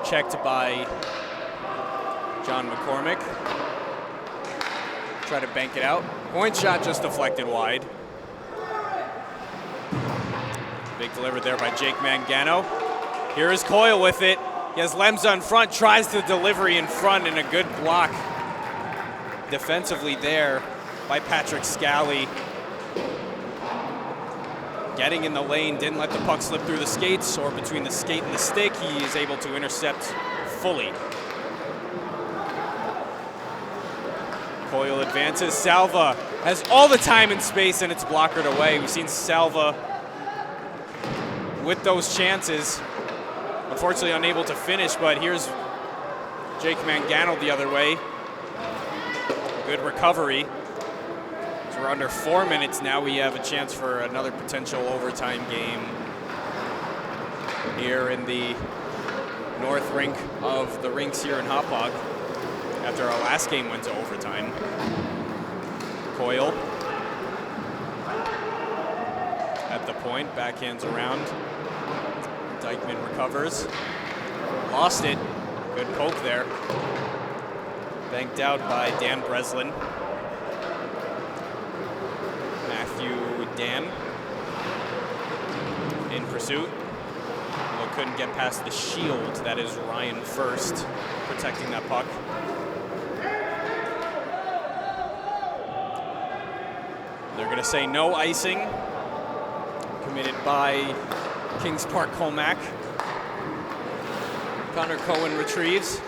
Checked by John McCormick. Try to bank it out. Point shot just deflected wide. Big delivered there by Jake Mangano. Here is Coyle with it. He has Lemza in front, tries the delivery in front, and a good block defensively there by Patrick Scally. Getting in the lane, didn't let the puck slip through the skates or between the skate and the stick. He is able to intercept fully. Coyle advances. Salva has all the time and space, and it's blockered away. We've seen Salva with those chances. Unfortunately unable to finish, but here's Jake Mangano the other way. Good recovery. So we're under 4 minutes now. We have a chance for another potential overtime game here in the north rink of the rinks here in Hauppauge after our last game went to overtime. Coyle at the point, backhands around. Dykeman recovers. Lost it. Good poke there. Banked out by Dan Breslin. Matthew Dan in pursuit. Well, couldn't get past the shield. That is Ryan First protecting that puck. They're going to say no icing. Committed by Kings Park Colmac. Connor Cohen retrieves.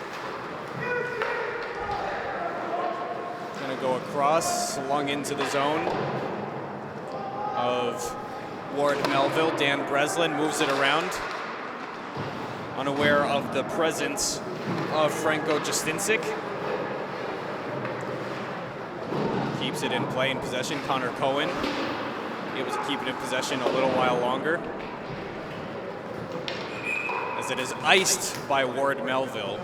Gonna go across, slung into the zone of Ward Melville. Dan Breslin moves it around. Unaware of the presence of Franco Justincic. Keeps it in play in possession. Connor Cohen able to keep it in possession a little while longer. As it is iced by Ward Melville.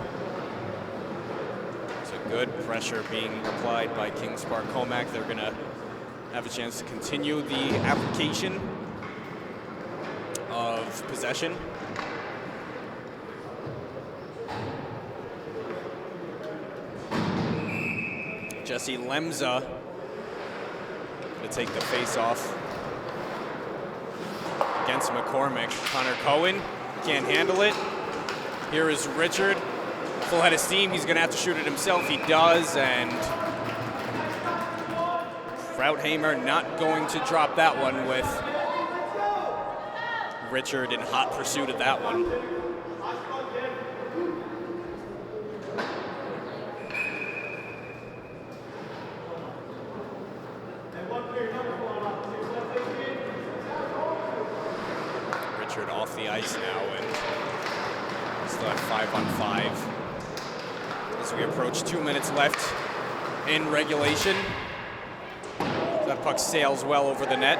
So good pressure being applied by Kings Park Colmac. They're going to have a chance to continue the application of possession. Jesse Lemza to take the face-off against McCormick. Connor Cohen can't handle it. Here is Richard, full head of steam. He's gonna have to shoot it himself. He does, and Krautheimer not going to drop that one with Richard in hot pursuit of that one. Richard off the ice now, and still at 5-on-5 as we approach 2 minutes left in regulation. That puck sails well over the net.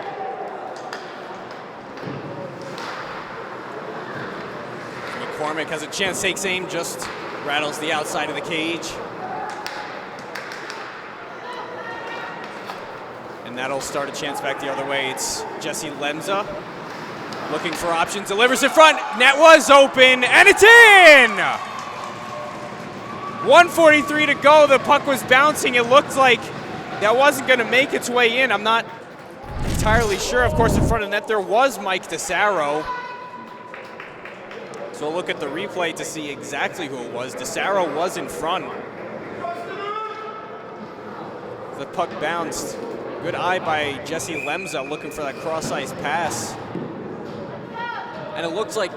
McCormick has a chance, takes aim, just rattles the outside of the cage. And that'll start a chance back the other way. It's Jesse Lemza looking for options, delivers in front. Net was open, and it's in! 1:43 to go. The puck was bouncing. It looked like that wasn't going to make its way in. I'm not entirely sure. Of course, in front of the net there was Mike DeSaro. So we'll look at the replay to see exactly who it was. DeSaro was in front. The puck bounced. Good eye by Jesse Lemza looking for that cross-ice pass. And it looks like,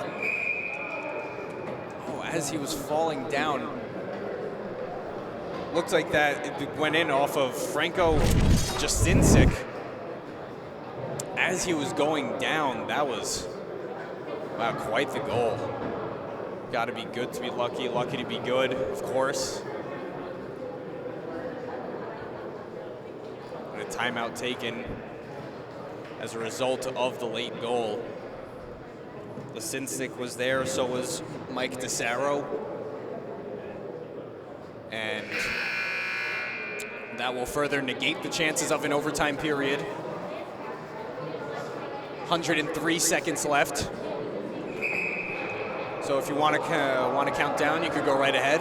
as he was falling down, looks like that it went in off of Franco Jasinczyk. As he was going down, that was, wow, quite the goal. Got to be good to be lucky, lucky to be good, of course. And a timeout taken as a result of the late goal. Jasinczyk was there, so was Mike DeSaro. And that will further negate the chances of an overtime period. 103 seconds left. So if you want to count down, you could go right ahead.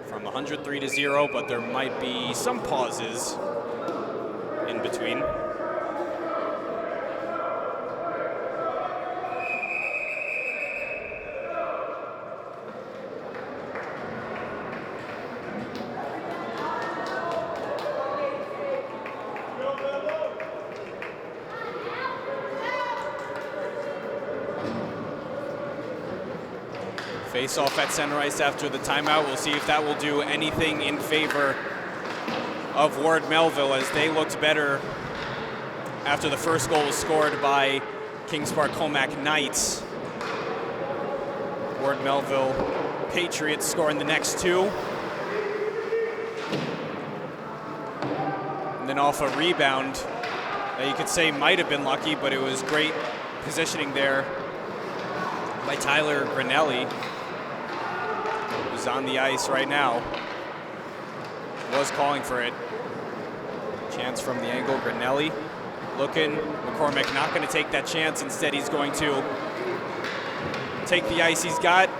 From 103 to 0, but there might be some pauses in between. Face off at center ice after the timeout. We'll see if that will do anything in favor of Ward Melville, as they looked better after the first goal was scored by Kings Park Comac Knights. Ward Melville Patriots scoring the next two. And then off a rebound that you could say might have been lucky, but it was great positioning there by Tyler Granelli, who's on the ice right now. Was calling for it. Chance from the angle. Granelli looking. McCormick not going to take that chance. Instead, he's going to take the ice he's got.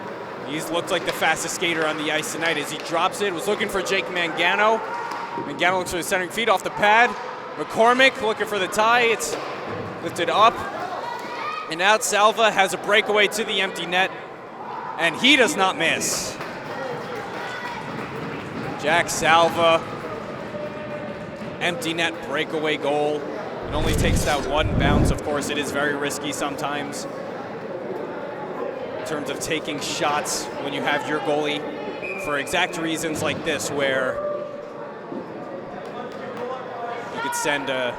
He's looked like the fastest skater on the ice tonight as he drops it. Was looking for Jake Mangano. Mangano looks for the centering feed off the pad. McCormick looking for the tie. It's lifted up. And out Salva has a breakaway to the empty net. And he does not miss. Jack Salva, empty net breakaway goal. It only takes that one bounce. Of course, it is very risky sometimes in terms of taking shots when you have your goalie for exact reasons like this, where you could send a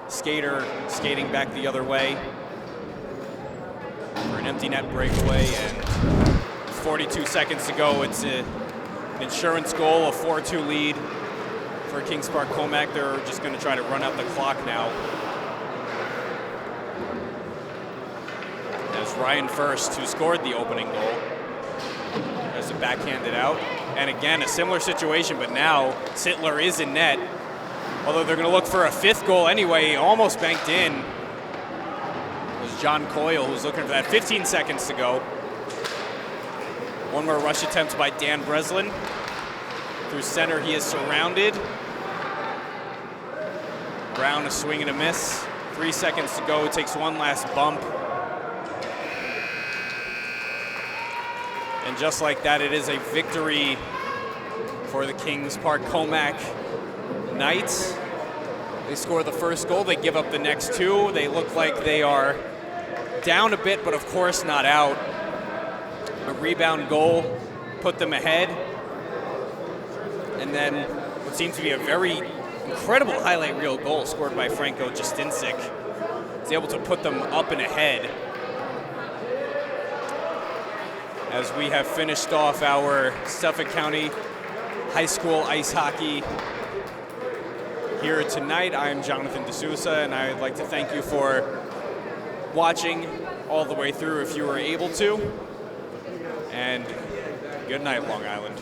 skater skating back the other way for an empty net breakaway. And 42 seconds to go. It's an insurance goal, a 4-2 lead for Kings Park Comac. They're just going to try to run out the clock now. As Ryan First, who scored the opening goal, has it backhanded out. And again, a similar situation, but now Sittler is in net. Although they're going to look for a fifth goal anyway, almost banked in. It was John Coyle who's looking for that. 15 seconds to go. One more rush attempt by Dan Breslin. Through center, he is surrounded. Brown, a swing and a miss. 3 seconds to go, takes one last bump. And just like that, it is a victory for the Kings Park Comac Knights. They score the first goal, they give up the next two. They look like they are down a bit, but of course not out. A rebound goal put them ahead. And then what seems to be a very incredible highlight reel goal scored by Franco Jasinczyk is able to put them up and ahead. As we have finished off our Suffolk County High School ice hockey here tonight. I am Jonathan D'Souza, and I'd like to thank you for watching all the way through if you were able to. And good night, Long Island.